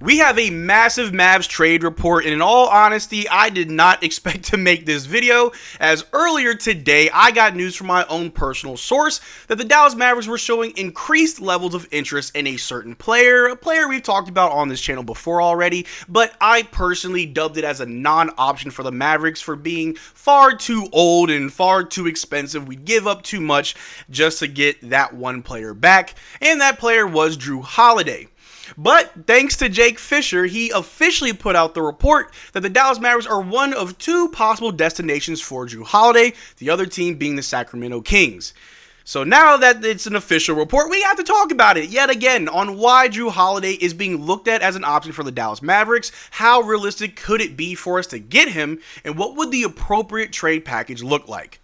We have a massive Mavs trade report, and in all honesty, I did not expect to make this video, as earlier today, I got news from my own personal source that the Dallas Mavericks were showing increased levels of interest in a certain player, a player we've talked about on this channel before already, but I personally dubbed it as a non-option for the Mavericks for being far too old and far too expensive. We'd give up too much just to get that one player back, and that player was Jrue Holiday. But thanks to Jake Fisher, he officially put out the report that the Dallas Mavericks are one of two possible destinations for Jrue Holiday, the other team being the Sacramento Kings. So now that it's an official report, we have to talk about it yet again on why Jrue Holiday is being looked at as an option for the Dallas Mavericks, how realistic could it be for us to get him, and what would the appropriate trade package look like.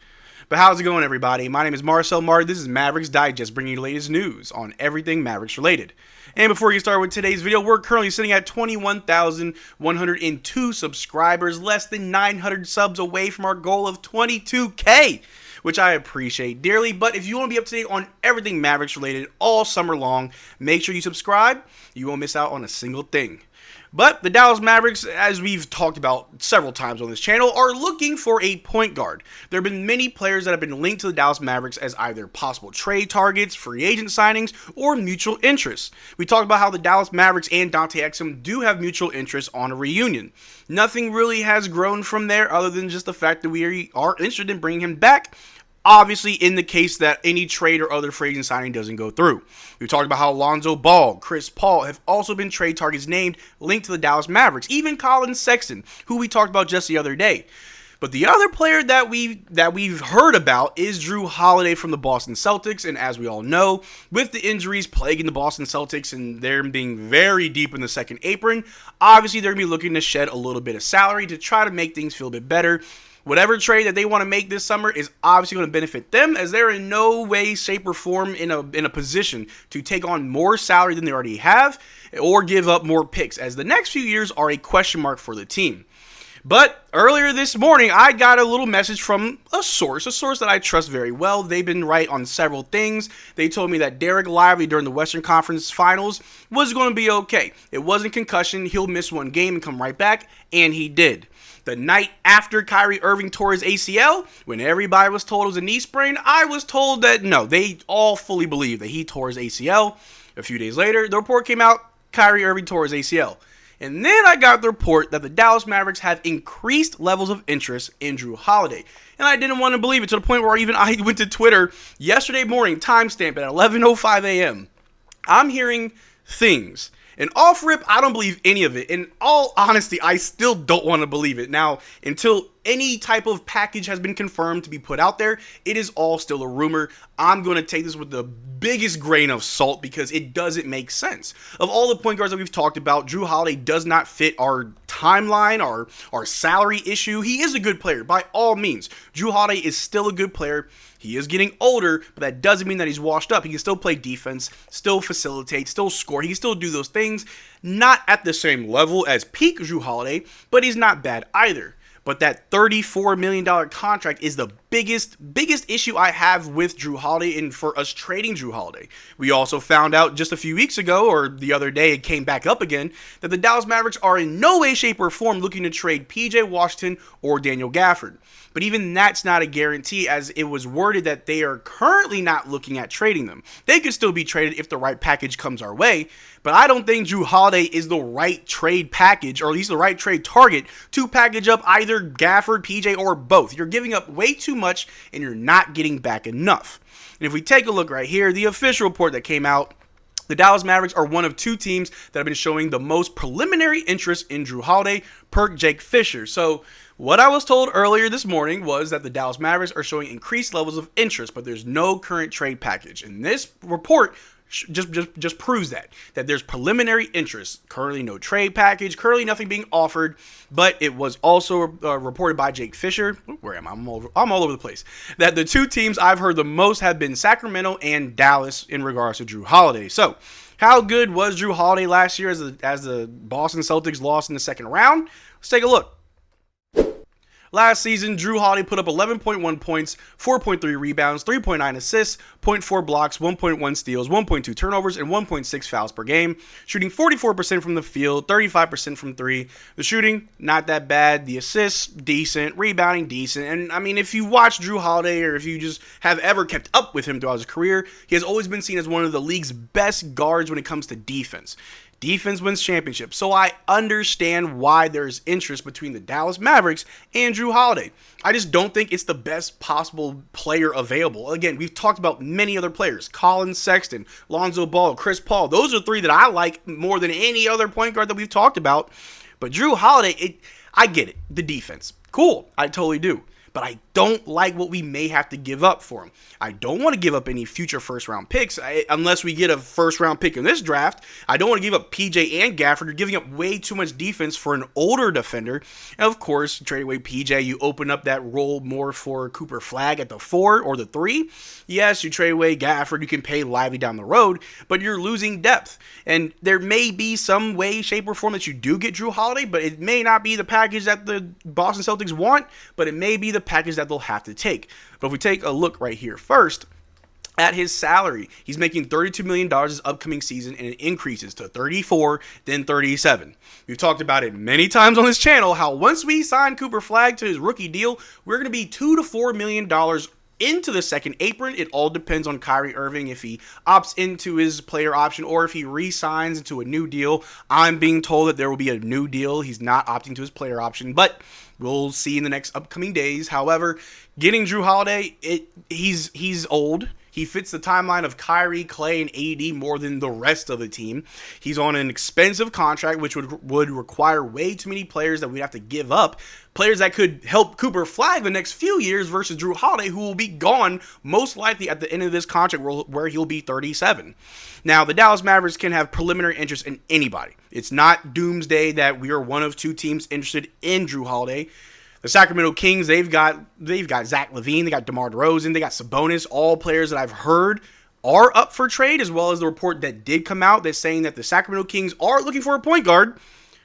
But how's it going, everybody? My name is Marcel Martin. This is Mavs Digest, bringing you the latest news on everything Mavericks related. And before we get started with today's video, we're currently sitting at 21,102 subscribers, less than 900 subs away from our goal of 22K, which I appreciate dearly. But if you want to be up to date on everything Mavericks related all summer long, make sure you subscribe. You won't miss out on a single thing. But the Dallas Mavericks, as we've talked about several times on this channel, are looking for a point guard. There have been many players that have been linked to the Dallas Mavericks as either possible trade targets, free agent signings, or mutual interests. We talked about how the Dallas Mavericks and Dante Exum do have mutual interests on a reunion. Nothing really has grown from there other than just the fact that we are interested in bringing him back. Obviously, in the case that any trade or other free agent signing doesn't go through. We talked about how Lonzo Ball, Chris Paul have also been trade targets named, linked to the Dallas Mavericks. Even Colin Sexton, who we talked about just the other day. But the other player that we've heard about is Jrue Holiday from the Boston Celtics. And as we all know, with the injuries plaguing the Boston Celtics and them being very deep in the second apron, obviously they're going to be looking to shed a little bit of salary to try to make things feel a bit better. Whatever trade that they want to make this summer is obviously going to benefit them, as they're in no way, shape, or form in a position to take on more salary than they already have or give up more picks, as the next few years are a question mark for the team. But earlier this morning, I got a little message from a source that I trust very well. They've been right on several things. They told me that Derrick Lively during the Western Conference Finals was going to be okay. It wasn't concussion. He'll miss one game and come right back, and he did. The night after Kyrie Irving tore his ACL, when everybody was told it was a knee sprain, I was told that no, they all fully believed that he tore his ACL. A few days later, the report came out, Kyrie Irving tore his ACL. And then I got the report that the Dallas Mavericks have increased levels of interest in Jrue Holiday. And I didn't want to believe it, to the point where I went to Twitter yesterday morning, timestamp at 11:05 a.m. I'm hearing things. And off rip, I don't believe any of it. In all honesty, I still don't want to believe it. Now, until any type of package has been confirmed to be put out there, it is all still a rumor. I'm going to take this with the biggest grain of salt because it doesn't make sense. Of all the point guards that we've talked about, Jrue Holiday does not fit our timeline, our salary issue. He is a good player, by all means. Jrue Holiday is still a good player. He is getting older, but that doesn't mean that he's washed up. He can still play defense, still facilitate, still score. He can still do those things. Not at the same level as peak Jrue Holiday, but he's not bad either. But that $34 million contract is the biggest issue I have with Jrue Holiday and for us trading Jrue Holiday. We also found out just a few weeks ago, or the other day it came back up again, that the Dallas Mavericks are in no way, shape, or form looking to trade PJ Washington or Daniel Gafford. But even that's not a guarantee, as it was worded that they are currently not looking at trading them. They could still be traded if the right package comes our way, but I don't think Jrue Holiday is the right trade package, or at least the right trade target, to package up either Gafford, PJ, or both. You're giving up way too much, and you're not getting back enough. And if we take a look right here, the official report that came out, the Dallas Mavericks are one of two teams that have been showing the most preliminary interest in Jrue Holiday, per Jake Fisher. So what I was told earlier this morning was that the Dallas Mavericks are showing increased levels of interest, but there's no current trade package. And this report just proves that there's preliminary interest. Currently no trade package, currently nothing being offered, but it was also reported by Jake Fisher. Where am I? I'm all over the place. That the two teams I've heard the most have been Sacramento and Dallas in regards to Jrue Holiday. So how good was Jrue Holiday last year as the Boston Celtics lost in the second round? Let's take a look. Last season, Jrue Holiday put up 11.1 points, 4.3 rebounds, 3.9 assists, zero point 0.4 blocks, 1.1 steals, 1.2 turnovers, and 1.6 fouls per game, shooting 44% from the field, 35% from three. The shooting, not that bad. The assists, decent. Rebounding, decent. And, I mean, if you watch Jrue Holiday or if you just have ever kept up with him throughout his career, he has always been seen as one of the league's best guards when it comes to defense. Defense wins championships, so I understand why there's interest between the Dallas Mavericks and Jrue Holiday. I just don't think it's the best possible player available. Again, we've talked about many other players. Colin Sexton, Lonzo Ball, Chris Paul. Those are three that I like more than any other point guard that we've talked about. But Jrue Holiday, I get it. The defense. Cool. I totally do. But I don't like what we may have to give up for him. I don't want to give up any future first-round picks unless we get a first-round pick in this draft. I don't want to give up PJ and Gafford. You're giving up way too much defense for an older defender. And, of course, trade away PJ. You open up that role more for Cooper Flagg at the 4 or the 3. Yes, you trade away Gafford. You can pay Lively down the road, but you're losing depth. And there may be some way, shape, or form that you do get Jrue Holiday, but it may not be the package that the Boston Celtics want, but it may be the package that they'll have to take. But if we take a look right here first at his salary, he's making $32 million this upcoming season, and it increases to 34, then 37. We've talked about it many times on this channel, how once we sign Cooper Flagg to his rookie deal, we're going to be $2 to $4 million into the second apron. It all depends on Kyrie Irving if he opts into his player option or if he re-signs into a new deal. I'm being told that there will be a new deal. He's not opting to his player option, but we'll see in the next upcoming days. However, getting Jrue Holiday, he's old. He fits the timeline of Kyrie, Clay, and AD more than the rest of the team. He's on an expensive contract, which would require way too many players that we'd have to give up. Players that could help Cooper Flagg the next few years versus Jrue Holiday, who will be gone most likely at the end of this contract where he'll be 37. Now, the Dallas Mavericks can have preliminary interest in anybody. It's not doomsday that we are one of two teams interested in Jrue Holiday. The Sacramento Kings, they've got Zach LaVine, they got DeMar DeRozan, they got Sabonis, all players that I've heard are up for trade, as well as the report that did come out that's saying that the Sacramento Kings are looking for a point guard.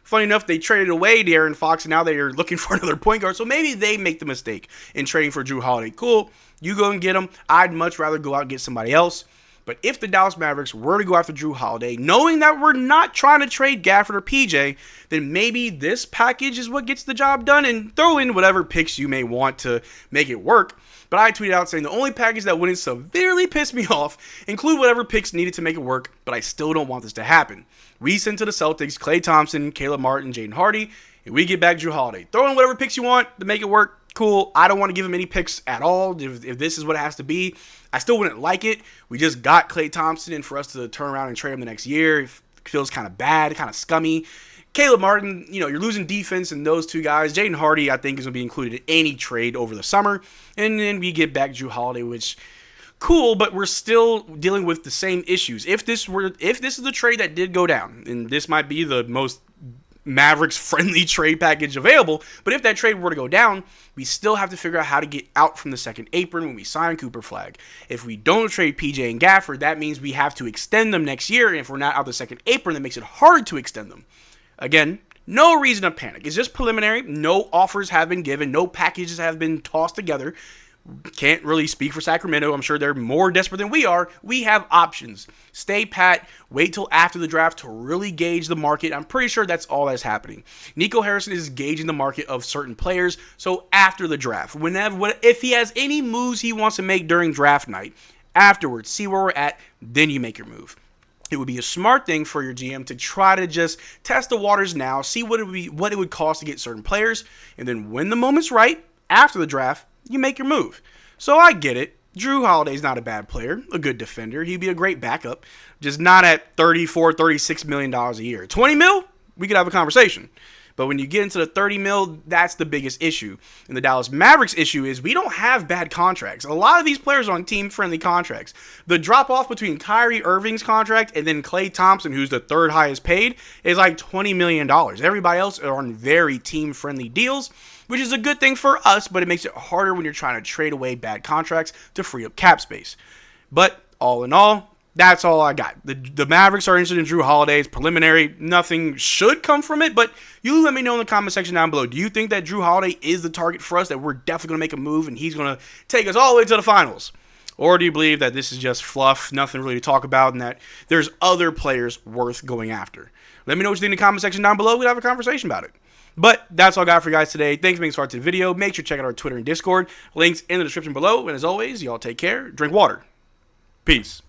Funny enough, they traded away De'Aaron Fox, and now they are looking for another point guard, so maybe they make the mistake in trading for Jrue Holiday. Cool, you go and get him. I'd much rather go out and get somebody else. But if the Dallas Mavericks were to go after Jrue Holiday, knowing that we're not trying to trade Gafford or PJ, then maybe this package is what gets the job done, and throw in whatever picks you may want to make it work. But I tweeted out saying the only package that wouldn't severely piss me off, include whatever picks needed to make it work, but I still don't want this to happen. We send to the Celtics Klay Thompson, Caleb Martin, Jaden Hardy, and we get back Jrue Holiday. Throw in whatever picks you want to make it work. Cool. I don't want to give him any picks at all if this is what it has to be. I still wouldn't like it. We just got Klay Thompson, and for us to turn around and trade him the next year, it feels kind of bad, kind of scummy. Caleb Martin, you're losing defense in those two guys. Jaden Hardy, I think, is going to be included in any trade over the summer. And then we get back Jrue Holiday, which, cool, but we're still dealing with the same issues. If this is the trade that did go down, and this might be the most Mavericks-friendly trade package available, but if that trade were to go down, we still have to figure out how to get out from the second apron when we sign Cooper Flagg. If we don't trade PJ and Gafford, that means we have to extend them next year, and if we're not out the second apron, that makes it hard to extend them. Again, no reason to panic. It's just preliminary. No offers have been given. No packages have been tossed together. Can't really speak for Sacramento. I'm sure they're more desperate than we are. We have options. Stay pat. Wait till after the draft to really gauge the market. I'm pretty sure that's all that's happening. Nico Harrison is gauging the market of certain players. So after the draft, if he has any moves he wants to make during draft night, afterwards, see where we're at, then you make your move. It would be a smart thing for your GM to try to just test the waters now, see what it would cost to get certain players, and then when the moment's right, after the draft, you make your move. So I get it. Jrue Holiday's not a bad player, a good defender. He'd be a great backup, just not at $34, $36 million a year. 20 mil, we could have a conversation. But when you get into the 30 mil, that's the biggest issue. And the Dallas Mavericks issue is we don't have bad contracts. A lot of these players are on team-friendly contracts. The drop-off between Kyrie Irving's contract and then Klay Thompson, who's the third highest paid, is like $20 million. Everybody else are on very team-friendly deals, which is a good thing for us, but it makes it harder when you're trying to trade away bad contracts to free up cap space. But all in all, That's all I got. The Mavericks are interested in Jrue Holiday. It's preliminary. Nothing should come from it, but you let me know in the comment section down below. Do you think that Jrue Holiday is the target for us, that we're definitely going to make a move and he's going to take us all the way to the finals? Or do you believe that this is just fluff, nothing really to talk about, and that there's other players worth going after? Let me know what you think in the comment section down below. We'll have a conversation about it. But that's all I got for you guys today. Thanks for making part of the video. Make sure to check out our Twitter and Discord. Links in the description below. And as always, y'all take care. Drink water. Peace.